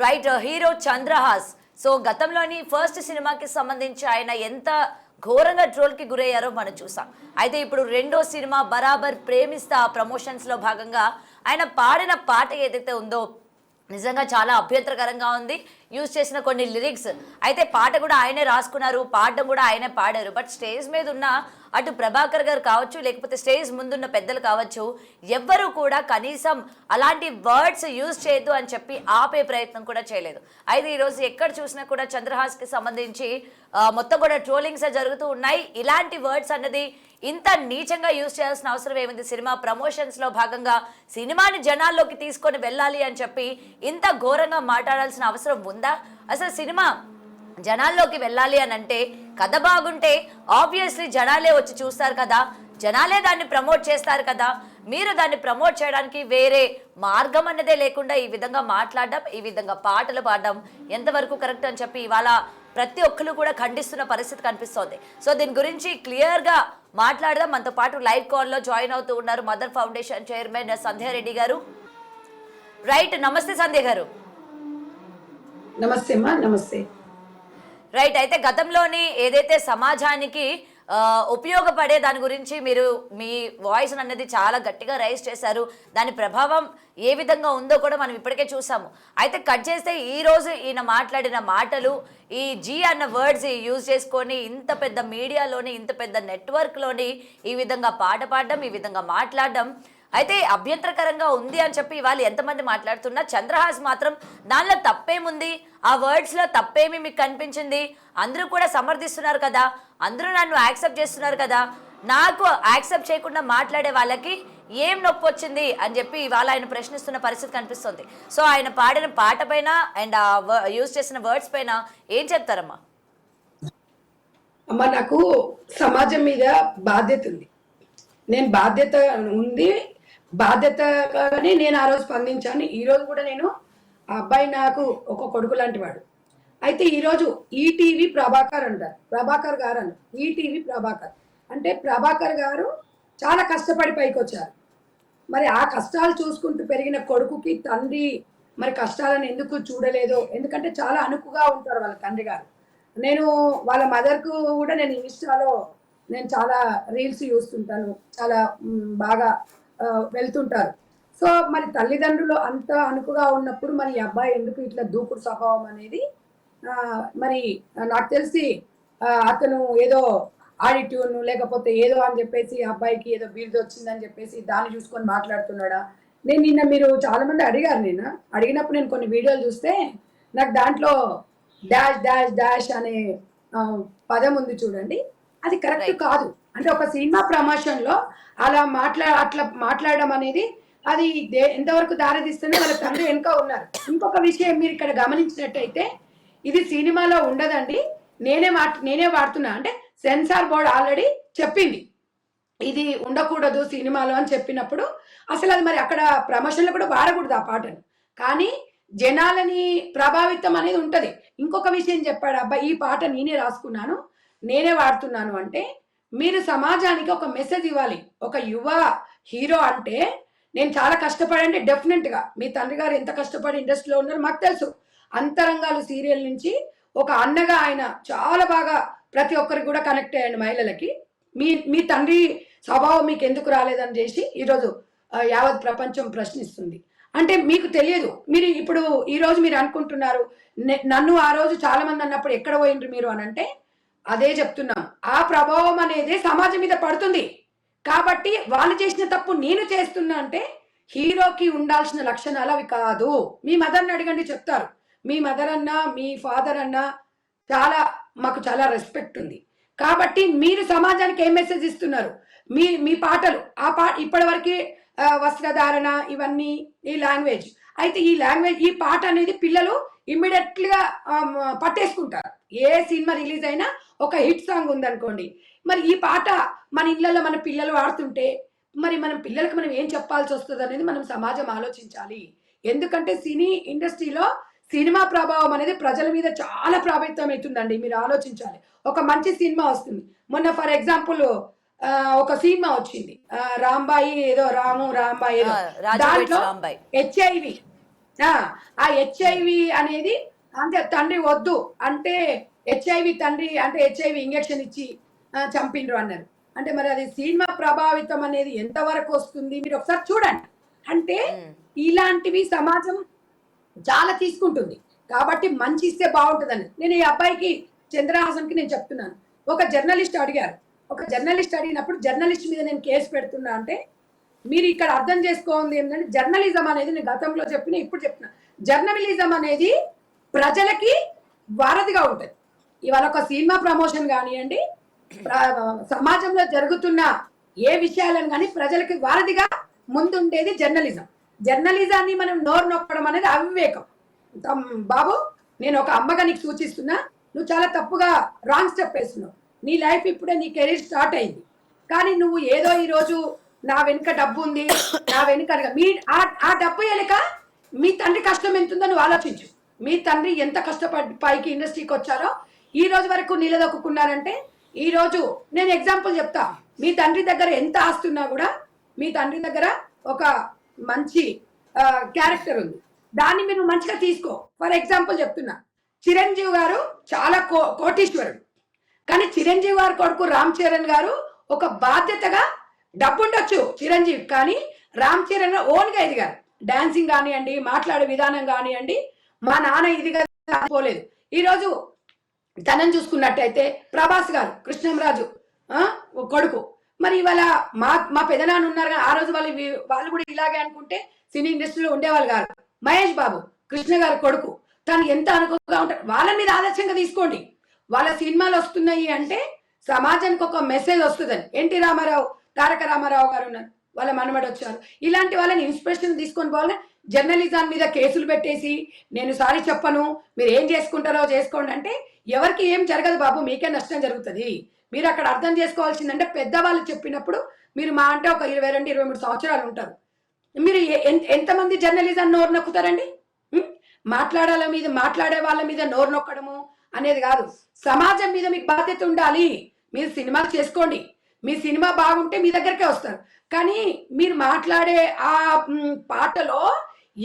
Right hero Chandrahas. So గతంలోని first సినిమాకి సంబంధించి ఆయన ఎంత ఘోరంగా ట్రోల్కి గురయ్యారో మనం చూసాం. అయితే ఇప్పుడు రెండో సినిమా బరాబర్ ప్రేమిస్తా ప్రమోషన్స్లో భాగంగా ఆయన పాడిన పాట ఏదైతే ఉందో నిజంగా చాలా అభ్యంతరకరంగా ఉంది. యూజ్ చేసిన కొన్ని లిరిక్స్ అయితే పాట కూడా ఆయనే రాసుకున్నారు, పాడడం కూడా ఆయనే పాడారు. బట్ స్టేజ్ మీద ఉన్న అటు ప్రభాకర్ గారు కావచ్చు, లేకపోతే స్టేజ్ ముందున్న పెద్దలు కావచ్చు, ఎవ్వరూ కూడా కనీసం అలాంటి వర్డ్స్ యూజ్ చేయొద్దు అని చెప్పి ఆపే ప్రయత్నం కూడా చేయలేదు. అయితే ఈరోజు ఎక్కడ చూసినా కూడా చంద్రహాస్కి సంబంధించి మొత్తం కూడా ట్రోలింగ్స్ జరుగుతూ ఉన్నాయి. ఇలాంటి వర్డ్స్ అన్నది ఇంత నీచంగా యూజ్ చేయాల్సిన అవసరం ఏముంది? సినిమా ప్రమోషన్స్లో భాగంగా సినిమాని జనాల్లోకి తీసుకొని వెళ్ళాలి అని చెప్పి ఇంత ఘోరంగా మాట్లాడాల్సిన అవసరం ఉందా? అసలు సినిమా జనాల్లోకి వెళ్ళాలి అని అంటే కథ బాగుంటే ఆబ్వియస్లీ జనాలే వచ్చి చూస్తారు కదా, జనాలే దాన్ని ప్రమోట్ చేస్తారు కదా. మీరు దాన్ని ప్రమోట్ చేయడానికి వేరే మార్గం అన్నదే లేకుండా ఈ విధంగా మాట్లాడడం, ఈ విధంగా పాటలు పాడడం ఎంతవరకు కరెక్ట్ అని చెప్పి ఇవాళ ప్రతి ఒక్కరు కూడా ఖండిస్తున్న పరిస్థితి కనిపిస్తోంది. సో దీని గురించి క్లియర్గా మాట్లాడదాం. మనతో పాటు లైవ్ కాల్లో జాయిన్ అవుతూ ఉన్నారు మదర్ ఫౌండేషన్ చైర్మన్ సంధ్యారెడ్డి గారు. రైట్, నమస్తే సంధ్య గారు. నమస్తే అమ్మా. నమస్తే. రైట్, అయితే గతంలోని ఏదైతే సమాజానికి ఉపయోగపడే దాని గురించి మీరు మీ వాయిస్ అనేది చాలా గట్టిగా రైజ్ చేశారు. దాని ప్రభావం ఏ విధంగా ఉందో కూడా మనం ఇప్పటికే చూసాము. అయితే కట్ చేస్తే ఈరోజు ఈయన మాట్లాడిన మాటలు, ఈ జీ అన్న వర్డ్స్ యూజ్ చేసుకొని ఇంత పెద్ద మీడియాలోని, ఇంత పెద్ద నెట్వర్క్లోని ఈ విధంగా పాట పాడడం, ఈ విధంగా మాట్లాడడం అయితే అభ్యంతరకరంగా ఉంది అని చెప్పి వాళ్ళు ఎంతమంది మాట్లాడుతున్నా, చంద్రహాస్ మాత్రం దానిలో తప్పేముంది, ఆ వర్డ్స్లో తప్పేమి మీకు కనిపించింది, అందరూ కూడా సమర్థిస్తున్నారు కదా, అందరూ నన్ను యాక్సెప్ట్ చేస్తున్నారు కదా, నాకు యాక్సెప్ట్ చేయకుండా మాట్లాడే వాళ్ళకి ఏం నొప్పి వచ్చింది అని చెప్పి ఇవాళ ఆయన ప్రశ్నిస్తున్న పరిస్థితి కనిపిస్తుంది. సో ఆయన పాడిన పాట పైన అండ్ యూజ్ చేసిన వర్డ్స్ పైన ఏం చెప్తారమ్మా? అమ్మ, నాకు సమాజం మీద బాధ్యత ఉంది. నేను బాధ్యత ఉంది, బాధ్యతగానే నేను ఆ రోజు స్పందించాను. ఈరోజు కూడా నేను ఆ అబ్బాయి నాకు ఒక కొడుకు లాంటి వాడు. అయితే ఈరోజు ఈటీవీ ప్రభాకర్ అంటారు, ప్రభాకర్ గారు అన్నారు. ఈటీవీ ప్రభాకర్ అంటే ప్రభాకర్ గారు చాలా కష్టపడి పైకి వచ్చారు. మరి ఆ కష్టాలు చూసుకుంటూ పెరిగిన కొడుకుకి తండ్రి మరి కష్టాలను ఎందుకు చూడలేదో, ఎందుకంటే చాలా అనుకుగా ఉంటారు వాళ్ళ తండ్రి గారు. నేను వాళ్ళ మదర్కు కూడా నేను ఇన్స్టాలో నేను చాలా రీల్స్ చూస్తుంటాను, చాలా బాగా వెళ్తుంటారు. సో మరి తల్లిదండ్రులు అంత అనుకుగా ఉన్నప్పుడు మరి ఈ అబ్బాయి ఎందుకు ఇట్లా దూకుడు స్వభావం అనేది మరి నాకు తెలిసి అతను ఏదో ఆడిట్యూన్ లేకపోతే ఏదో అని చెప్పేసి అబ్బాయికి ఏదో బిరుదు వచ్చిందని చెప్పేసి దాన్ని చూసుకొని మాట్లాడుతున్నాడా. నేను నిన్న మీరు చాలా మంది అడిగారు, నేను అడిగినప్పుడు నేను కొన్ని వీడియోలు చూస్తే నాకు దాంట్లో డాష్ డాష్ డాష్ అనే పదం ఉంది చూడండి, అది కరెక్ట్ కాదు. అంటే ఒక సినిమా ప్రమోషన్లో అలా అట్లా మాట్లాడడం అనేది అది ఎంతవరకు దారితీస్తుందో వాళ్ళ తండ్రి వెనుక ఉన్నారు. ఇంకొక విషయం మీరు ఇక్కడ గమనించినట్టయితే ఇది సినిమాలో ఉండదండి, నేనే వాడుతున్నా అంటే సెన్సార్ బోర్డు ఆల్రెడీ చెప్పింది ఇది ఉండకూడదు సినిమాలో అని చెప్పినప్పుడు అసలు అది మరి అక్కడ ప్రమోషన్లో కూడా వాడకూడదు ఆ పాటను. కానీ జనాలని ప్రభావితం అనేది ఉంటుంది. ఇంకొక విషయం చెప్పాడు అబ్బాయి, ఈ పాట నేనే రాసుకున్నాను, నేనే వాడుతున్నాను అంటే మీరు సమాజానికి ఒక మెసేజ్ ఇవ్వాలి. ఒక యువ హీరో అంటే నేను చాలా కష్టపడండి, డెఫినెట్గా మీ తండ్రి గారు ఎంత కష్టపడి ఇండస్ట్రీలో ఉన్నారో మాకు తెలుసు. అంతరంగాలు సీరియల్ నుంచి ఒక అన్నగా ఆయన చాలా బాగా ప్రతి ఒక్కరికి కూడా కనెక్ట్ అయ్యండి మహిళలకి. మీ తండ్రి స్వభావం మీకు ఎందుకు రాలేదని చేసి ఈరోజు యావత్ ప్రపంచం ప్రశ్నిస్తుంది. అంటే మీకు తెలియదు. మీరు ఇప్పుడు ఈరోజు మీరు అనుకుంటున్నారు నన్ను ఆ రోజు చాలా మంది అన్నప్పుడు ఎక్కడ పోయిండ్రు మీరు అని అంటే అదే చెప్తున్నాం. ఆ ప్రభావం అనేది సమాజం మీద పడుతుంది. కాబట్టి వాళ్ళు చేసిన తప్పు నేను చేస్తున్నా అంటే హీరోకి ఉండాల్సిన లక్షణాలు అవి కాదు. మీ మదర్ని అడగండి చెప్తారు. మీ మదర్ అన్నా మీ ఫాదర్ అన్నా మాకు చాలా రెస్పెక్ట్ ఉంది. కాబట్టి మీరు సమాజానికి ఏం మెసేజ్ ఇస్తున్నారు? మీ పాటలు ఇప్పటి వరకు వస్త్రధారణ ఇవన్నీ ఈ లాంగ్వేజ్. అయితే ఈ పాట అనేది పిల్లలు ఇమ్మీడియట్గా పట్టేసుకుంటారు. ఏ సినిమా రిలీజ్ అయినా ఒక హిట్ సాంగ్ ఉందనుకోండి, మరి ఈ పాట మన ఇళ్ళలో మన పిల్లలు ఆడుతుంటే మరి మనం పిల్లలకు మనం ఏం చెప్పాల్సి వస్తుంది అనేది మనం సమాజం ఆలోచించాలి. ఎందుకంటే సినీ ఇండస్ట్రీలో సినిమా ప్రభావం అనేది ప్రజల మీద చాలా ప్రభావితం అవుతుందండి. మీరు ఆలోచించాలి. ఒక మంచి సినిమా వస్తుంది, మొన్న ఫర్ ఎగ్జాంపుల్ ఒక సినిమా వచ్చింది రాంబాయి ఏదో రాంబాయి ఏదో, దాంట్లో ఆ హెచ్ఐవి అనేది అంటే తండ్రి వద్దు అంటే హెచ్ఐవి తండ్రి అంటే హెచ్ఐవి ఇంజెక్షన్ ఇచ్చి చంపిండ్రు అన్నారు. అంటే మరి అది సినిమా ప్రభావితం అనేది ఎంతవరకు వస్తుంది మీరు ఒకసారి చూడండి. అంటే ఇలాంటివి సమాజం చాలా తీసుకుంటుంది కాబట్టి మంచి ఇస్తే బాగుంటుందని నేను ఈ అబ్బాయికి చంద్రహాసన్కి నేను చెప్తున్నాను. ఒక జర్నలిస్ట్ అడిగారు, ఒక జర్నలిస్ట్ అడిగినప్పుడు జర్నలిస్ట్ మీద నేను కేసు పెడుతున్నా అంటే మీరు ఇక్కడ అర్థం చేసుకోవాలి ఏంటంటే జర్నలిజం అనేది నేను గతంలో చెప్పిన ఇప్పుడు చెప్తున్నా, జర్నలిజం అనేది ప్రజలకి వారధిగా ఉంటుంది. ఇవాళ ఒక సినిమా ప్రమోషన్ కానివ్వండి, సమాజంలో జరుగుతున్న ఏ విషయాలను కానీ ప్రజలకి వారధిగా ముందుండేది జర్నలిజం. జర్నలిజాన్ని మనం నోరు నొక్కడం అనేది అవివేకం. బాబు నేను ఒక అమ్మగా నీకు సూచిస్తున్నా, నువ్వు చాలా తప్పుగా రాంగ్ స్టెప్ వేస్తున్నావు. నీ లైఫ్ ఇప్పుడే నీ కెరీర్ స్టార్ట్ అయింది కానీ నువ్వు ఏదో ఈరోజు నా వెనుక డబ్బు ఉంది నా వెనుక మీ ఆ డబ్బు వెనుక మీ తండ్రి కష్టం ఎంత ఉందో నువ్వు ఆలోచించు. మీ తండ్రి ఎంత కష్టపడి పైకి ఇండస్ట్రీకి వచ్చారో ఈ రోజు వరకు నిలదొక్కున్నారంటే ఈ రోజు నేను ఎగ్జాంపుల్ చెప్తా. మీ తండ్రి దగ్గర ఎంత ఆస్తున్నా కూడా మీ తండ్రి దగ్గర ఒక మంచి క్యారెక్టర్ ఉంది, దాన్ని మీరు మంచిగా తీసుకో. ఫర్ ఎగ్జాంపుల్ చెప్తున్నా, చిరంజీవి గారు చాలా కోటీశ్వరుడు కానీ చిరంజీవి గారు కొడుకు రామ్ చరణ్ గారు ఒక బాధ్యతగా డబ్బు ఉండొచ్చు చిరంజీవి కానీ రామ్ చరణ్ ఓన్గా ఎదిగారు. డాన్సింగ్ కానివ్వండి, మాట్లాడే విధానం కానివ్వండి, మా నాన్న ఇదిగా పోలేదు. ఈరోజు తనని చూసుకున్నట్టయితే ప్రభాస్ గారు కృష్ణంరాజు కొడుకు, మరి ఇవాళ మా పెదనాన్న ఉన్నారు కానీ ఆ రోజు వాళ్ళు కూడా ఇలాగే అనుకుంటే సినీ ఇండస్ట్రీలో ఉండేవాళ్ళు కాదు. మహేష్ బాబు కృష్ణ గారు కొడుకు, తను ఎంత అనుకోగా ఉంటారు. వాళ్ళ మీద ఆదర్శంగా తీసుకోండి. వాళ్ళ సినిమాలు వస్తున్నాయి అంటే సమాజానికి ఒక మెసేజ్ వస్తుందని. ఎన్టీ రామారావు, తారక రామారావు గారు ఉన్నారు, వాళ్ళ మనమడు వచ్చారు. ఇలాంటి వాళ్ళని ఇన్స్పిరేషన్ తీసుకొని పోవాలని జర్నలిజం మీద కేసులు పెట్టేసి నేను సారీ చెప్పను మీరు ఏం చేసుకుంటారో చేసుకోండి అంటే ఎవరికి ఏం జరగదు బాబు, మీకే నష్టం జరుగుతుంది. మీరు అక్కడ అర్థం చేసుకోవాల్సిందంటే పెద్దవాళ్ళు చెప్పినప్పుడు మీరు మా అంటే ఒక 22-23 సంవత్సరాలు ఉంటారు. మీరు ఎంతమంది జర్నలిజం నోరు నొక్కుతారండి? మాట్లాడే వాళ్ళ మీద నోరు నొక్కడము అనేది కాదు. సమాజం మీద మీకు బాధ్యత ఉండాలి. మీరు సినిమాలు చేసుకోండి, మీ సినిమా బాగుంటే మీ దగ్గరకే వస్తారు. కానీ మీరు మాట్లాడే ఆ పాటలో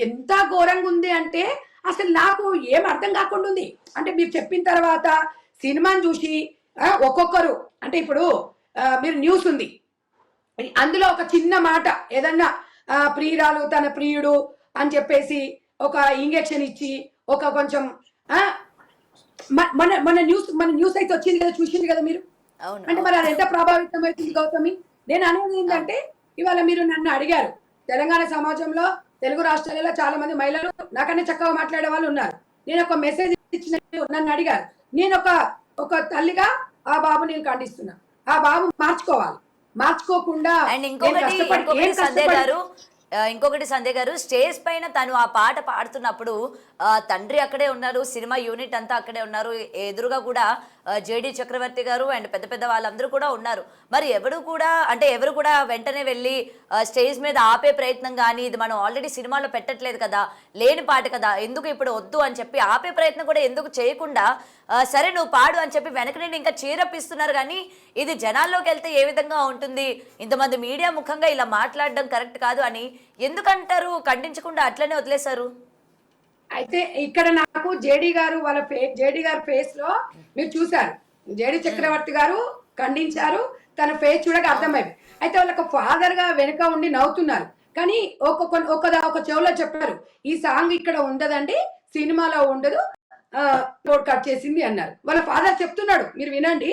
ఎంత ఘోరంగా ఉంది అంటే అసలు నాకు ఏం అర్థం కాకుండా ఉంది. అంటే మీరు చెప్పిన తర్వాత సినిమాని చూసి ఒక్కొక్కరు అంటే ఇప్పుడు మీరు న్యూస్ ఉంది, అందులో ఒక చిన్న మాట ఏదన్నా ప్రియురాలు తన ప్రియుడు అని చెప్పేసి ఒక ఇంజెక్షన్ ఇచ్చి ఒక కొంచెం మన న్యూస్ అయితే వచ్చింది కదా, చూసింది కదా మీరు. అంటే మరి అది ఎంత ప్రభావితం అవుతుంది గౌతమి? నేను అనేది ఏంటంటే ఇవాళ మీరు నన్ను అడిగారు, తెలంగాణ సమాజంలో తెలుగు రాష్ట్రాలలో చాలా మంది మహిళలు నాకన్నా చక్కగా మాట్లాడే వాళ్ళు ఉన్నారు. నేను ఒక మెసేజ్ ఇచ్చిన నన్ను అడిగారు, నేను ఒక తల్లిగా ఆ బాబు నేను ఖండిస్తున్నా. ఆ బాబు మార్చుకోకుండా ఇంకొకటి సంధ్య గారు స్టేజ్ పైన తను ఆ పాట పాడుతున్నప్పుడు తండ్రి అక్కడే ఉన్నారు, సినిమా యూనిట్ అంతా అక్కడే ఉన్నారు, ఎదురుగా కూడా జేడి చక్రవర్తి గారు అండ్ పెద్ద పెద్ద వాళ్ళందరూ కూడా ఉన్నారు. మరి ఎవరు కూడా వెంటనే వెళ్ళి స్టేజ్ మీద ఆపే ప్రయత్నం కానీ ఇది మనం ఆల్రెడీ సినిమాలో పెట్టట్లేదు కదా, లేని పాట కదా, ఎందుకు ఇప్పుడు వద్దు అని చెప్పి ఆపే ప్రయత్నం కూడా ఎందుకు చేయకుండా సరే నువ్వు పాడు అని చెప్పి వెనక నుండి ఇంకా చీరపిస్తున్నారు. కానీ ఇది జనాల్లోకి వెళ్తే ఏ విధంగా ఉంటుంది, ఇంతమంది మీడియా ముఖంగా ఇలా మాట్లాడడం కరెక్ట్ కాదు అని ఎందుకంటారు? ఖండించకుండా అట్లనే వదిలేశారు. అయితే ఇక్కడ నాకు జేడి గారు జేడి గారు ఫేస్ లో మీరు చూసారు, జేడి చక్రవర్తి గారు ఖండించారు, తన ఫేస్ చూడక అర్థమైంది. అయితే వాళ్ళకి ఫాదర్ గా వెనుక ఉండి నవ్వుతున్నారు. కానీ ఒక చెవులో చెప్పారు, ఈ సాంగ్ ఇక్కడ ఉండదండి, సినిమాలో ఉండదు, కట్ చేసింది అన్నారు. వాళ్ళ ఫాదర్ చెప్తున్నాడు, మీరు వినండి,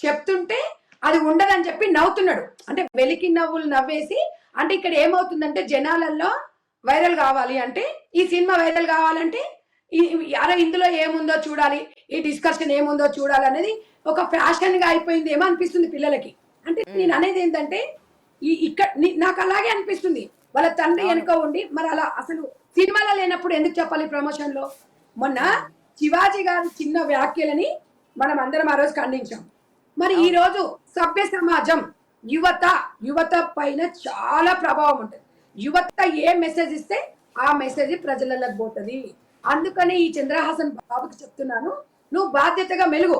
చెప్తుంటే అది ఉండదని చెప్పి నవ్వుతున్నాడు. అంటే వెలికి నవ్వులు నవ్వేసి అంటే ఇక్కడ ఏమవుతుందంటే జనాలలో వైరల్ కావాలి అంటే ఈ సినిమా వైరల్ కావాలంటే అరే ఇందులో ఏముందో చూడాలి, ఈ డిస్కషన్ ఏముందో చూడాలి అనేది ఒక ఫ్యాషన్ గా అయిపోయింది ఏమో అనిపిస్తుంది పిల్లలకి. అంటే నేను అనేది ఏంటంటే ఇక్కడ నాకు అలాగే అనిపిస్తుంది. వాళ్ళ తండ్రి వెనుక ఉండి మరి అలా అసలు సినిమాలో లేనప్పుడు ఎందుకు చెప్పాలి ప్రమోషన్ లో? మొన్న శివాజీ గారి చిన్న వ్యాఖ్యలని మనం అందరం ఆ రోజు ఖండించాం. మరి ఈ రోజు సభ్య సమాజం యువత పైన చాలా ప్రభావం ఉంటుంది. యువత ఏ మెసేజ్ ఇస్తే ఆ మెసేజ్ ప్రజలకు పోతుంది. అందుకని ఈ చంద్రహాసన్ బాబుకి చెప్తున్నాను, నువ్వు బాధ్యతగా మెలుగు,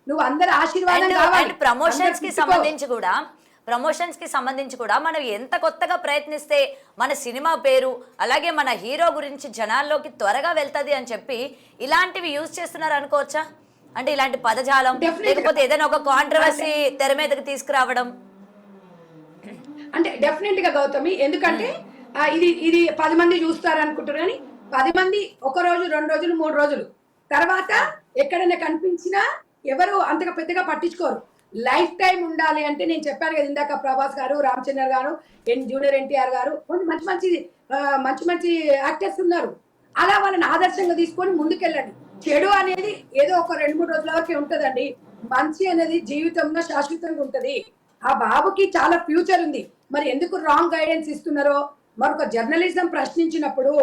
నువ్వు అందరి ఆశీర్వాదం కావాలి. ప్రమోషన్స్ కి సంబంధించి కూడా ప్రమోషన్స్ కి సంబంధించి కూడా మనం ఎంత కొత్తగా ప్రయత్నిస్తే మన సినిమా పేరు అలాగే మన హీరో గురించి జనాల్లోకి త్వరగా వెళ్తది అని చెప్పి ఇలాంటివి యూజ్ చేస్తున్నారు అనుకోవచ్చా? అంటే ఇలాంటి పదజాలం లేకపోతే ఏదైనా ఒక కాంట్రవర్సీ తెర మీదకి తీసుకురావడం. అంటే డెఫినెట్ గా గౌతమి, ఎందుకంటే ఇది ఇది 10 మంది చూస్తారు అనుకుంటారు, కానీ 10 మంది ఒక రోజు 2 రోజులు 3 రోజులు తర్వాత ఎక్కడైనా కనిపించినా ఎవరు అంతగా పెద్దగా పట్టించుకోరు. లైఫ్ టైం ఉండాలి అంటే నేను చెప్పాను కదా ఇందాక, ప్రభాస్ గారు, రామచంద్ర గారు, జూనియర్ ఎన్టీఆర్ గారు, మంచి మంచి మంచి మంచి యాక్టర్స్ ఉన్నారు. అలా వాళ్ళని ఆదర్శంగా తీసుకొని ముందుకెళ్ళండి. చెడు అనేది ఏదో ఒక 2-3 రోజుల వరకే ఉంటదండి. మంచి అనేది జీవితంలో శాశ్వతంగా ఉంటది. ఆ బాబుకి చాలా ఫ్యూచర్ ఉంది. మరి ఎందుకు రాంగ్ గైడెన్స్ ఇస్తున్నారో, మరొక జర్నలిజం ప్రశ్నించినప్పుడు,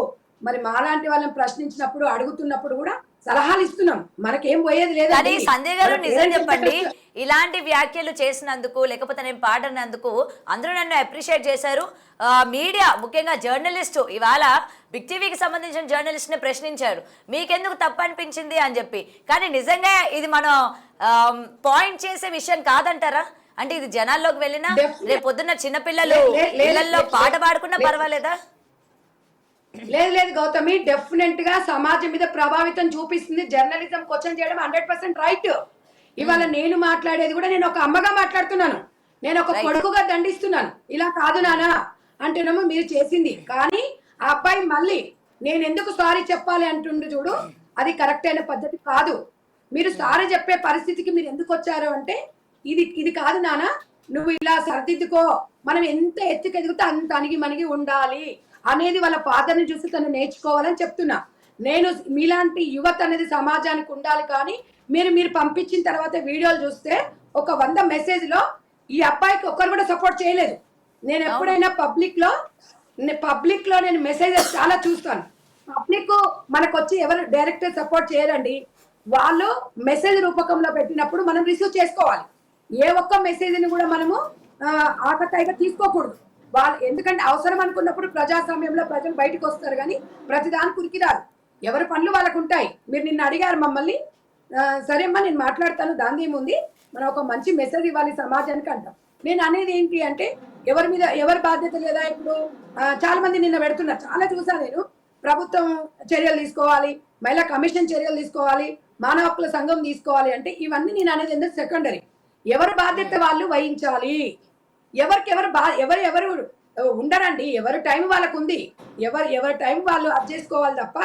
మరి మాలాంటి వాళ్ళని ప్రశ్నించినప్పుడు, అడుగుతున్నప్పుడు కూడా సలహాలు ఇస్తున్నాం. మనకేం పోయేది లేదు. కానీ సంజయ్ గారు నిజం చెప్పండి, ఇలాంటి వ్యాఖ్యలు చేసినందుకు లేకపోతే నేను పాడినందుకు అందరూ నన్ను అప్రిషియేట్ చేశారు. మీడియా ముఖ్యంగా జర్నలిస్టు ఇవాళ బిగ్ టీవీకి సంబంధించిన జర్నలిస్ట్ ని ప్రశ్నించారు, మీకెందుకు తప్పు అనిపించింది అని చెప్పి. కానీ నిజంగా ఇది మనం పాయింట్ చేసే విషయం కాదంటారా? అంటే ఇది జనాల్లోకి వెళ్ళినా రేపు పొద్దున్న చిన్నపిల్లలు ఇళ్లలో పాట పాడుకున్నా పర్వాలేదా? లేదు లేదు గౌతమి, డెఫినెట్ గా సమాజం మీద ప్రభావితం చూపిస్తుంది. జర్నలిజం క్వశ్చన్ చేయడం 100% రైట్. ఇవాళ నేను మాట్లాడేది కూడా నేను ఒక అమ్మగా మాట్లాడుతున్నాను, నేను ఒక కొడుకుగా దండిస్తున్నాను. ఇలా కాదు నానా అంటేనేమో మీరు చేసింది, కానీ ఆ అబ్బాయి మళ్ళీ నేను ఎందుకు సారీ చెప్పాలి అంటుండు చూడు, అది కరెక్ట్ అయిన పద్ధతి కాదు. మీరు సారీ చెప్పే పరిస్థితికి మీరు ఎందుకు వచ్చారు అంటే, ఇది కాదు నానా, నువ్వు ఇలా సరిదిద్దుకో, మనం ఎంత ఎత్తుకు ఎదుగుతా అంత అణిగి మణిగి ఉండాలి అనేది వాళ్ళ ఫాదర్ని చూసి తను నేర్చుకోవాలని చెప్తున్నా. నేను మీలాంటి యువత అనేది సమాజానికి ఉండాలి, కానీ మీరు పంపించిన తర్వాత వీడియోలు చూస్తే ఒక 100 మెసేజ్లో ఈ అబ్బాయికి ఒక్కరు కూడా సపోర్ట్ చేయలేదు. నేను ఎప్పుడైనా పబ్లిక్ లో నేను మెసేజెస్ చాలా చూస్తాను. పబ్లిక్ మనకు వచ్చి ఎవరు డైరెక్ట్ సపోర్ట్ చేయరండి, వాళ్ళు మెసేజ్ రూపకంలో పెట్టినప్పుడు మనం రిసీవ్ చేసుకోవాలి. ఏ ఒక్క మెసేజ్ని కూడా మనము ఆకతాయిగా తీసుకోకూడదు. వాళ్ళు ఎందుకంటే అవసరం అనుకున్నప్పుడు ప్రజాస్వామ్యంలో ప్రజలు బయటకు వస్తారు, కానీ ప్రతిదానికి ఉరికిరారు. ఎవరి పనులు వాళ్ళకు ఉంటాయి. మీరు నిన్న అడిగారు మమ్మల్ని, సరే అమ్మా నేను మాట్లాడతాను, దాని ఏముంది, మనం ఒక మంచి మెసేజ్ ఇవ్వాలి సమాజానికి అంటాం. నేను అనేది ఏంటి అంటే, ఎవరి మీద ఎవరి బాధ్యత లేదా. ఇప్పుడు చాలా మంది నిన్న పెడుతున్నారు, చాలా చూసా నేను, ప్రభుత్వం చర్యలు తీసుకోవాలి, మహిళా కమిషన్ చర్యలు తీసుకోవాలి, మానవ హక్కుల సంఘం తీసుకోవాలి అంటే, ఇవన్నీ నేను అనేది ఎందుకు సెకండరీ. ఎవరి బాధ్యత వాళ్ళు వహించాలి. ఎవరికెవరు ఎవరు ఉండరండి, ఎవరి టైం వాళ్ళకు ఉంది, ఎవరి టైం వాళ్ళు అది చేసుకోవాలి తప్ప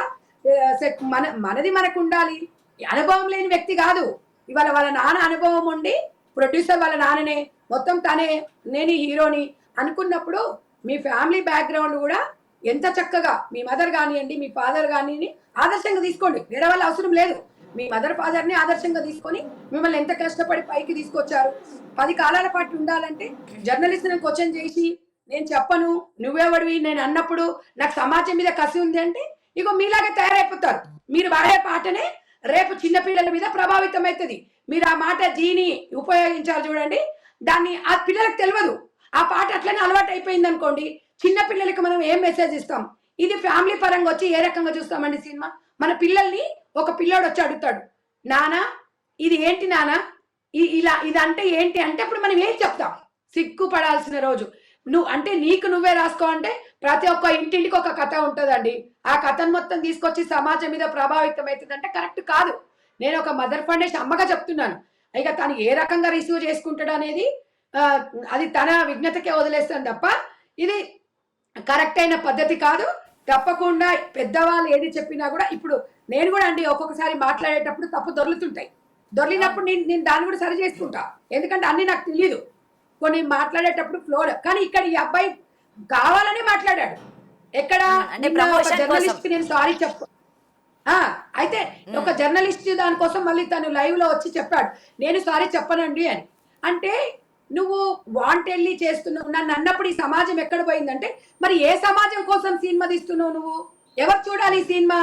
మనది మనకు ఉండాలి. అనుభవం లేని వ్యక్తి కాదు. ఇవాళ వాళ్ళ నాన్న అనుభవం ఉండి, ప్రొడ్యూసర్ వాళ్ళ నాన్ననే, మొత్తం తనే, నేను హీరోని అనుకున్నప్పుడు మీ ఫ్యామిలీ బ్యాక్గ్రౌండ్ కూడా ఎంత చక్కగా, మీ మదర్ కానివ్వండి, మీ ఫాదర్ కానివ్వండి, ఆదర్శంగా తీసుకోండి. వేరే వాళ్ళ అవసరం లేదు. మీ మదర్ ఫాదర్ని ఆదర్శంగా తీసుకొని మిమ్మల్ని ఎంత కష్టపడి పైకి తీసుకొచ్చారు. 10 కాలాల పాటు ఉండాలంటే జర్నలిస్ట్ని క్వశ్చన్ చేసి నేను చెప్పను, నువ్వెవడివి నేను అన్నప్పుడు నాకు సమాజం మీద కసి ఉంది అంటే, ఇగో మీలాగే తయారైపోతారు. మీరు వాడే పాటనే రేపు చిన్నపిల్లల మీద ప్రభావితం అవుతుంది. మీరు ఆ మాట జీని ఉపయోగించాలి చూడండి, దాన్ని ఆ పిల్లలకు తెలియదు. ఆ పాట అట్లనే అలవాటు అయిపోయింది అనుకోండి, చిన్న పిల్లలకి మనం ఏం మెసేజ్ ఇస్తాం? ఇది ఫ్యామిలీ పరంగా వచ్చి ఏ రకంగా చూస్తామండి సినిమా. మన పిల్లల్ని ఒక పిల్లోడు వచ్చి అడుగుతాడు, నానా ఇది ఏంటి నానా, ఇలా ఇదంటే ఏంటి అంటే, అప్పుడు మనం ఏం చెప్తాం? సిగ్గుపడాల్సిన రోజు. నువ్వు అంటే నీకు నువ్వే రాసుకో అంటే, ప్రతి ఒక్క ఇంటింటికి ఒక కథ ఉంటుందండి. ఆ కథను మొత్తం తీసుకొచ్చి సమాజం మీద ప్రభావితం అవుతుంది అంటే కరెక్ట్ కాదు. నేను ఒక మదర్ ఫౌండేషన్ అమ్మగా చెప్తున్నాను. ఇక తను ఏ రకంగా రిసీవ్ చేసుకుంటాడు అనేది అది తన విజ్ఞతకే వదిలేస్తాను తప్ప ఇది కరెక్ట్ అయిన పద్ధతి కాదు. తప్పకుండా పెద్దవాళ్ళు ఏది చెప్పినా కూడా, ఇప్పుడు నేను కూడా అండి ఒక్కొక్కసారి మాట్లాడేటప్పుడు తప్పు దొర్లుతుంటాయి. దొర్లినప్పుడు నేను దాన్ని కూడా సరి చేసుకుంటా, ఎందుకంటే అన్ని నాకు తెలియదు. కొన్ని మాట్లాడేటప్పుడు ఫ్లో, కానీ ఇక్కడ ఈ అబ్బాయి కావాలని మాట్లాడాడు. ఎక్కడ జర్నలిస్ట్ నేను సారీ చెప్ప అయితే ఒక జర్నలిస్ట్ దానికోసం మళ్ళీ తను లైవ్ లో వచ్చి చెప్పాడు, నేను సారీ చెప్పనండి అని. అంటే నువ్వు వాంటెళ్ళి చేస్తున్నావు నన్ను అన్నప్పుడు ఈ సమాజం ఎక్కడ పోయిందంటే, మరి ఏ సమాజం కోసం సినిమా తీస్తున్నావు నువ్వు? ఎవరు చూడాలి ఈ సినిమా?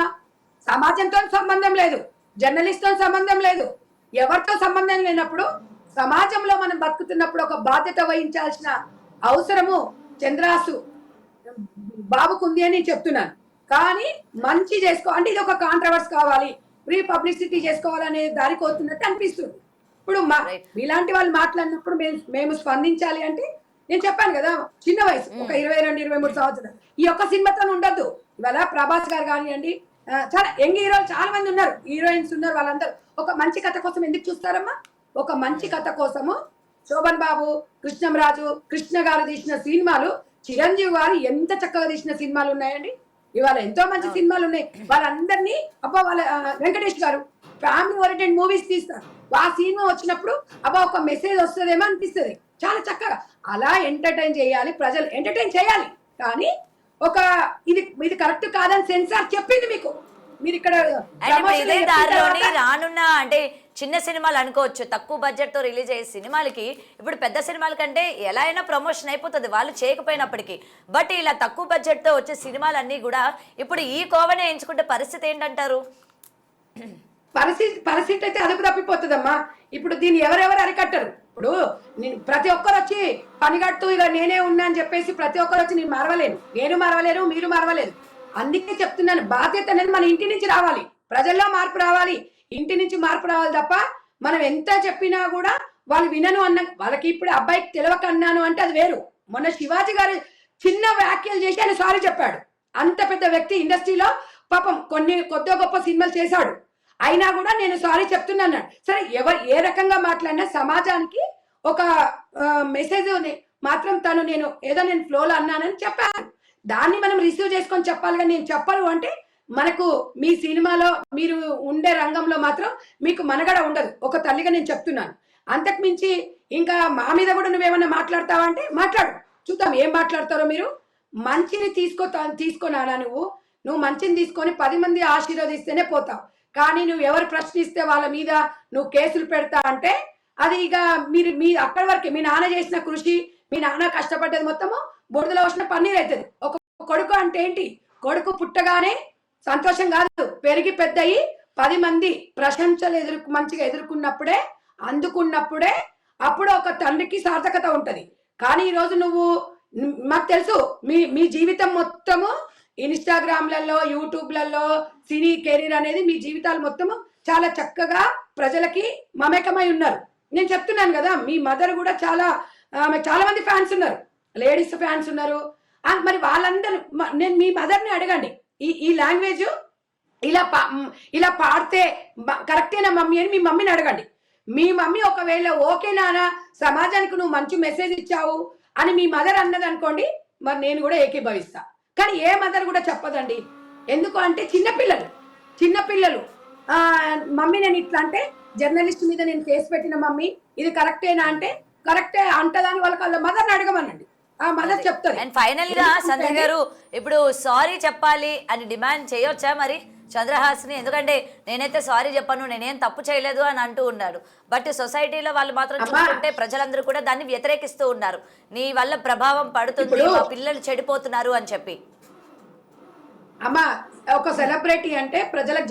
సమాజంతో సంబంధం లేదు, జర్నలిస్ట్తో సంబంధం లేదు, ఎవరితో సంబంధం లేనప్పుడు సమాజంలో మనం బతుకుతున్నప్పుడు ఒక బాధ్యత వహించాల్సిన అవసరము చంద్రాసు బాబుకు ఉంది అని చెప్తున్నాను. కానీ మంచి చేసుకో అంటే ఇది ఒక కాంట్రవర్స్ కావాలి, ప్రీ పబ్లిసిటీ చేసుకోవాలనే దారికి వస్తున్నట్టు అనిపిస్తుంది. ఇప్పుడు ఇలాంటి వాళ్ళు మాట్లాడినప్పుడు మేము స్పందించాలి అంటే నేను చెప్పాను కదా, చిన్న వయసు ఒక 22-23 సంవత్సరాలు ఈ ఒక్క సినిమాతో ఉండొద్దు. ఇవాళ ప్రభాస్ గారు కానివ్వండి, చాలా యంగ్ హీరోలు చాలా మంది ఉన్నారు, హీరోయిన్స్ ఉన్నారు. వాళ్ళందరూ ఒక మంచి కథ కోసం ఎందుకు చూస్తారమ్మా? ఒక మంచి కథ కోసము శోభన్ బాబు, కృష్ణంరాజు, కృష్ణ గారు తీసిన సినిమాలు, చిరంజీవి గారు ఎంత చక్కగా తీసిన సినిమాలు ఉన్నాయండి. ఇవాళ ఎంతో మంచి సినిమాలు ఉన్నాయి. వాళ్ళందరినీ అబ్బా వాళ్ళ వెంకటేష్ గారు ఫ్యామిలీ ఓరియంటెడ్ మూవీస్ తీస్తారు. ఆ సినిమా వచ్చినప్పుడు అబ్బా ఒక మెసేజ్ వస్తుందేమో అనిపిస్తుంది. చాలా చక్కగా అలా ఎంటర్టైన్ చేయాలి, ప్రజలు ఎంటర్టైన్ చేయాలి. కానీ ఒక ఇది కరెక్ట్ కాదని సెన్సార్ చెప్పింది మీకు. మీరు ఇక్కడ ఇదే దారిలోని రానున్న అంటే చిన్న సినిమాలు అనుకోవచ్చు, తక్కువ బడ్జెట్ తో రిలీజ్ అయ్యే సినిమాలకి ఇప్పుడు పెద్ద సినిమాల కంటే ఎలా అయినా ప్రమోషన్ అయిపోతుంది వాళ్ళు చేయకపోయినప్పటికీ. బట్ ఇలా తక్కువ బడ్జెట్ తో వచ్చే సినిమాలన్నీ కూడా ఇప్పుడు ఈ కోవనే ఎంచుకుంటే పరిస్థితి ఏంటంటారు? పరిస్థితి అయితే అదుపు తప్పిపోతుందమ్మా. ఇప్పుడు దీన్ని ఎవరెవరు అరికట్టరు. ఇప్పుడు నేను ప్రతి ఒక్కరు వచ్చి పనిగట్టు ఇక నేనే ఉన్నా అని చెప్పేసి ప్రతి ఒక్కరు వచ్చి నేను మరవలేను, మీరు మరవలేదు. అందుకే చెప్తున్నాను, బాధ్యత అనేది మన ఇంటి నుంచి రావాలి, ప్రజల్లో మార్పు రావాలి, ఇంటి నుంచి మార్పు రావాలి తప్ప మనం ఎంత చెప్పినా కూడా వాళ్ళు వినను అన్న వాళ్ళకి. ఇప్పుడు అబ్బాయికి తెలియక అన్నాను అంటే అది వేరు. మొన్న శివాజీ గారు చిన్న వ్యాఖ్యలు చేసి ఆయన సారీ చెప్పాడు. అంత పెద్ద వ్యక్తి ఇండస్ట్రీలో పాపం కొద్ది గొప్ప సినిమాలు చేశాడు, అయినా కూడా నేను సారీ చెప్తున్నాను. సరే ఎవరు ఏ రకంగా మాట్లాడినా సమాజానికి ఒక మెసేజ్ మాత్రం నేను ఫ్లోలో అన్నానని చెప్పాను. దాన్ని మనం రిసీవ్ చేసుకొని చెప్పాలి. కానీ నేను చెప్పను అంటే మనకు మీ సినిమాలో మీరు ఉండే రంగంలో మాత్రం మీకు మనగడ ఉండదు. ఒక తల్లిగా నేను చెప్తున్నాను. అంతకు మించి ఇంకా మా మీద కూడా నువ్వేమన్నా మాట్లాడతావా అంటే మాట్లాడు, చూద్దాం ఏం మాట్లాడతారో మీరు. మంచిని తీసుకోనానా నువ్వు మంచిని తీసుకొని 10 మంది ఆశీర్వదిస్తేనే పోతావు. కానీ నువ్వు ఎవరు ప్రశ్నిస్తే వాళ్ళ మీద నువ్వు కేసులు పెడతా అంటే అది ఇక మీ అక్కడి వరకే. మీ నాన్న చేసిన కృషి, మీ నాన్న కష్టపడ్డది మొత్తము బురదలో వచ్చిన పన్నీర్ అవుతుంది. ఒక కొడుకు అంటే ఏంటి? కొడుకు పుట్టగానే సంతోషం కాదు, పెరిగి పెద్దయి 10 మంది ప్రశంసలు మంచిగా ఎదుర్కొన్నప్పుడే, అందుకున్నప్పుడే అప్పుడు ఒక తండ్రికి సార్థకత ఉంటది. కానీ ఈరోజు మాకు తెలుసు మీ జీవితం మొత్తము ఇన్స్టాగ్రామ్లలో, యూట్యూబ్లలో సినీ కెరీర్ అనేది మీ జీవితాలు మొత్తము చాలా చక్కగా ప్రజలకి మమేకమై ఉన్నారు. నేను చెప్తున్నాను కదా, మీ మదర్ కూడా చాలా మంది ఫ్యాన్స్ ఉన్నారు, లేడీస్ ఫ్యాన్స్ ఉన్నారు. మరి వాళ్ళందరూ నేను మీ మదర్ని అడగండి, ఈ లాంగ్వేజ్ ఇలా పాడితే కరెక్టేనా మమ్మీ అని మీ మమ్మీని అడగండి. మీ మమ్మీ ఒకవేళ ఓకే నానా సమాజానికి నువ్వు మంచి మెసేజ్ ఇచ్చావు అని మీ మదర్ అన్నది అనుకోండి, మరి నేను కూడా ఏకీభవిస్తా. కానీ ఏ మదర్ కూడా చెప్పదండి. ఎందుకు అంటే చిన్నపిల్లలు మమ్మీ నేను ఇట్లా అంటే జర్నలిస్ట్ మీద నేను కేసు పెట్టిన మమ్మీ ఇది కరెక్టేనా అంటే కరెక్టే అంటదని వాళ్ళ మదర్ని అడగమనండి, ఆ మదర్ చెప్తారు. అండ్ ఫైనల్ గా సంధ్య గారు ఇప్పుడు సారీ చెప్పాలి అని డిమాండ్ చేయొచ్చా మరి చంద్రహాస్ని? ఎందుకంటే నేనైతే సారీ చెప్పాను, నేనేం తప్పు చేయలేదు అని అంటూ ఉన్నాడు. బట్ సొసైటీలో వాళ్ళు మాత్రం చూస్తుంటే ప్రజలందరూ కూడా దాన్ని వ్యతిరేకిస్తూ ఉన్నారు. నీ వల్ల ప్రభావం పడుతుంది, మా పిల్లలు చెడిపోతున్నారు అని చెప్పి. అమ్మా ఒక సెలబ్రిటీ అంటే ప్రజలకు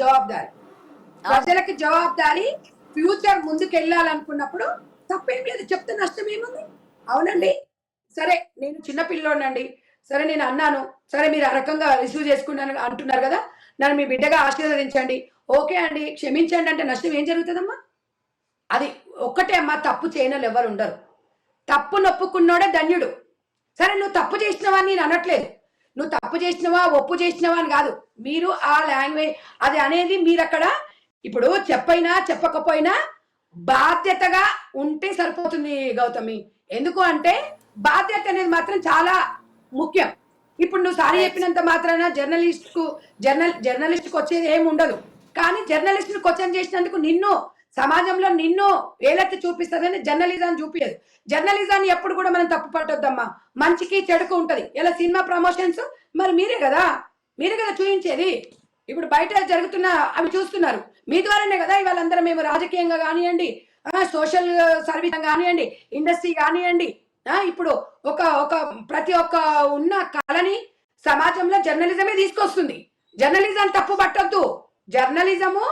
జవాబుదారీ, ఫ్యూచర్ ముందుకు వెళ్ళాలనుకున్నప్పుడు తప్పేం లేదు, చెప్తే నష్టం ఏముంది? అవునండి, సరే నేను చిన్న పిల్లోనండి, సరే నేను అన్నాను, సరే మీరు ఆ రకంగా రిసీవ్ చేసుకున్నాను అంటున్నారు కదా, నన్ను మీ బిడ్డగా ఆశీర్వదించండి, ఓకే అండి క్షమించండి అంటే నష్టం ఏం జరుగుతుందమ్మా? అది ఒక్కటే అమ్మా, తప్పు చేయనోళ్ళు ఎవరు ఉండరు. తప్పు నొప్పుకున్నోడే ధన్యుడు. సరే నువ్వు తప్పు చేసినవా నేను అనట్లేదు, నువ్వు తప్పు చేసినవా ఒప్పు చేసినవా అని కాదు. మీరు ఆ లాంగ్వేజ్ అది అనేది మీరు అక్కడ ఇప్పుడు చెప్పకపోయినా బాధ్యతగా ఉంటే సరిపోతుంది గౌతమి. ఎందుకు అంటే బాధ్యత అనేది మాత్రం చాలా ముఖ్యం. ఇప్పుడు నువ్వు సారీ చెప్పినంత మాత్రాన జర్నలిస్ట్కి వచ్చేది ఏమి ఉండదు. కానీ జర్నలిస్ట్ని క్వశ్చన్ చేసినందుకు సమాజంలో నిన్ను వేలెత్తి చూపిస్తుందని జర్నలిజాన్ని చూపించదు. జర్నలిజాన్ని ఎప్పుడు కూడా మనం తప్పు పట్టొద్దమ్మా, మంచికి చెడుకు ఉంటది. ఇలా సినిమా ప్రమోషన్స్ మరి మీరే కదా చూపించేది. ఇప్పుడు బయట జరుగుతున్న అవి చూస్తున్నారు, మీ ద్వారానే కదా ఇవాళందరం మేము రాజకీయంగా కానివ్వండి, సోషల్ సర్వీస్ కానివ్వండి, ఇండస్ట్రీ కానివ్వండి, ఇప్పుడు ఒక ప్రతి ఒక్క ఉన్న కళని సమాజంలో జర్నలిజమే తీసుకొస్తుంది. జర్నలిజం తప్పు పట్టొద్దు. జర్నలిజము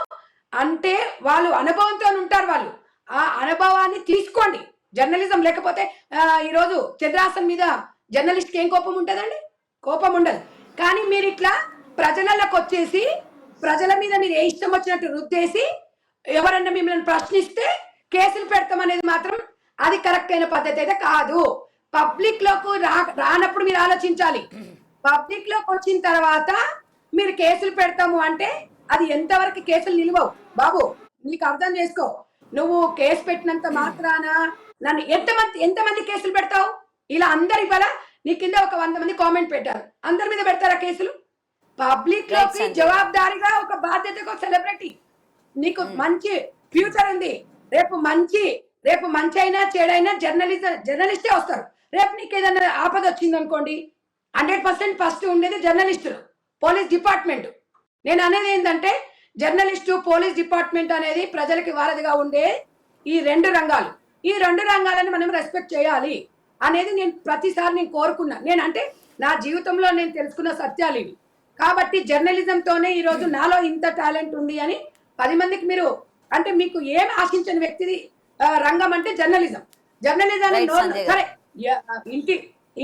అంటే వాళ్ళు అనుభవంతో ఉంటారు, వాళ్ళు ఆ అనుభవాన్ని తీసుకోండి. జర్నలిజం లేకపోతే ఈరోజు చంద్రహాసన్ మీద జర్నలిస్ట్కి ఏం కోపం ఉంటుందండి? కోపం ఉండదు. కానీ మీరు ఇట్లా ప్రజలకు వచ్చేసి ప్రజల మీద మీరు ఏ ఇష్టం వచ్చినట్టు రుద్దేసి ఎవరన్నా మిమ్మల్ని ప్రశ్నిస్తే కేసులు పెడతాం అనేది మాత్రం అది కరెక్ట్ అయిన పద్ధతి అయితే కాదు. పబ్లిక్ లోకి రానప్పుడు మీరు ఆలోచించాలి. పబ్లిక్ లోకి వచ్చిన తర్వాత మీరు కేసులు పెడతాము అంటే అది ఎంతవరకు కేసులు నిలవవు బాబు. నీకు అర్థం చేసుకో. నువ్వు కేసు పెట్టినంత మాత్రాన నన్ను ఎంతమంది కేసులు పెడతావు? ఇలా అందరు ఇవాళ నీ కింద ఒక 100 మంది కామెంట్ పెట్టారు, అందరి మీద పెడతారా కేసులు? పబ్లిక్ లోకి జవాబుదారిగా ఒక బాధ్యతగా సెలబ్రిటీ, నీకు మంచి ఫ్యూచర్ ఉంది. రేపు మంచి అయినా చెడైనా జర్నలిస్టే వస్తారు. రేపు నీకు ఏదైనా ఆపద వచ్చింది అనుకోండి, 100% ఫస్ట్ ఉండేది జర్నలిస్టులు, పోలీస్ డిపార్ట్మెంట్. నేను అనేది ఏంటంటే జర్నలిస్టు, పోలీస్ డిపార్ట్మెంట్ అనేది ప్రజలకి వారధిగా ఉండే ఈ 2 రంగాలు. ఈ 2 రంగాలను మనం రెస్పెక్ట్ చేయాలి అనేది నేను ప్రతిసారి నేను కోరుకున్నా. నేనంటే నా జీవితంలో నేను తెలుసుకున్న సత్యాలు ఇవి. కాబట్టి జర్నలిజంతోనే ఈరోజు నాలో ఇంత టాలెంట్ ఉంది అని 10 మందికి మీరు అంటే మీకు ఏం ఆశించని వ్యక్తిది రంగం అంటే జర్నలిజం. సరే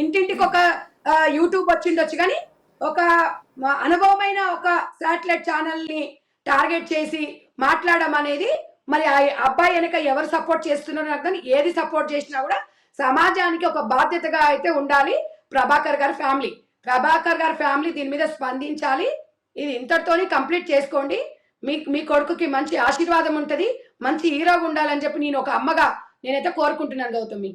ఇంటింటికి ఒక యూట్యూబ్ వచ్చిండొచ్చు, కానీ ఒక అనుభవమైన ఒక శాటిలైట్ ఛానల్ ని టార్గెట్ చేసి మాట్లాడడం అనేది, మరి ఆ అబ్బాయి వెనక ఎవరు సపోర్ట్ చేస్తున్నారో నాకు కానీ ఏది సపోర్ట్ చేసినా కూడా సమాజానికి ఒక బాధ్యతగా అయితే ఉండాలి. ప్రభాకర్ గారి ఫ్యామిలీ దీని మీద స్పందించాలి. ఇది ఇంతటితోని కంప్లీట్ చేసుకోండి. మీ కొడుకుకి మంచి ఆశీర్వాదం ఉంటది, మంచి హీరోగా ఉండాలని చెప్పి నేను ఒక అమ్మగా నేనైతే కోరుకుంటున్నాను Gautami.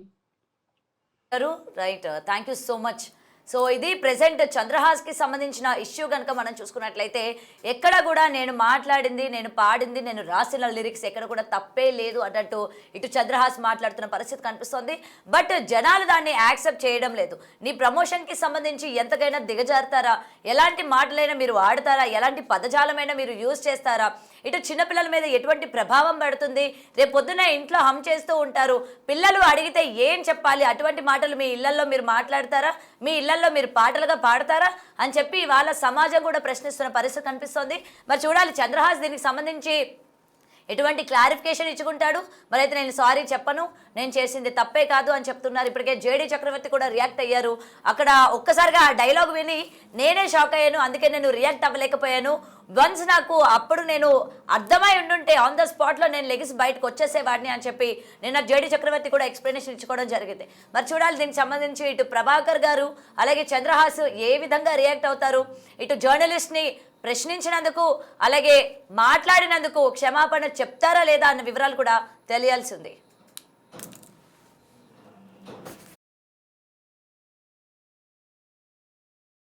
Right, thank you so much. So ఇది ప్రెసెంట్ చంద్రహాస్కి సంబంధించిన ఇష్యూ కనుక మనం చూసుకున్నట్లయితే ఎక్కడ కూడా నేను మాట్లాడింది, నేను పాడింది, నేను రాసిన లిరిక్స్ ఎక్కడ కూడా తప్పే లేదు అన్నట్టు ఇటు చంద్రహాస్ మాట్లాడుతున్న పరిస్థితి కనిపిస్తోంది. బట్ జనాలు దాన్ని యాక్సెప్ట్ చేయడం లేదు. నీ ప్రమోషన్కి సంబంధించి ఎంతకైనా దిగజారుతారా, ఎలాంటి మాటలైనా మీరు వాడతారా, ఎలాంటి పదజాలమైనా మీరు యూజ్ చేస్తారా, ఇటు చిన్నపిల్లల మీద ఎటువంటి ప్రభావం పడుతుంది, రేపు పొద్దున ఇంట్లో హమ్ చేస్తూ ఉంటారు, పిల్లలు అడిగితే ఏం చెప్పాలి, అటువంటి మాటలు మీ ఇళ్లలో మీరు మాట్లాడతారా, మీ ఇళ్లలో మీరు పాటలుగా పాడతారా అని చెప్పి వాళ్ళ సమాజం కూడా ప్రశ్నిస్తున్న పరిస్థితి కనిపిస్తోంది. మరి చూడాలి చంద్రహాస్ దీనికి సంబంధించి ఎటువంటి క్లారిఫికేషన్ ఇచ్చుకుంటాడు. మరి అయితే నేను సారీ చెప్పను, నేను చేసింది తప్పే కాదు అని చెప్తున్నారు. ఇప్పటికే జేడీ చక్రవర్తి కూడా రియాక్ట్ అయ్యారు. అక్కడ ఒక్కసారిగా ఆ డైలాగ్ విని నేనే షాక్ అయ్యాను, అందుకే నేను రియాక్ట్ అవ్వలేకపోయాను. వన్స్ నాకు అప్పుడు నేను అర్థమై ఉండుంటే ఆన్ ద స్పాట్లో నేను లెగిసి బయటకు వచ్చేసేవాడిని అని చెప్పి నిన్న జేడీ చక్రవర్తి కూడా ఎక్స్ప్లెనేషన్ ఇచ్చుకోవడం జరిగింది. మరి చూడాలి దీనికి సంబంధించి ఇటు ప్రభాకర్ గారు అలాగే చంద్రహాస్ ఏ విధంగా రియాక్ట్ అవుతారు, ఇటు జర్నలిస్ట్ని ప్రశ్నించినందుకు అలాగే మాట్లాడినందుకు క్షమాపణ చెప్తారా లేదా అన్న వివరాలు కూడా తెలియాల్సి ఉంది.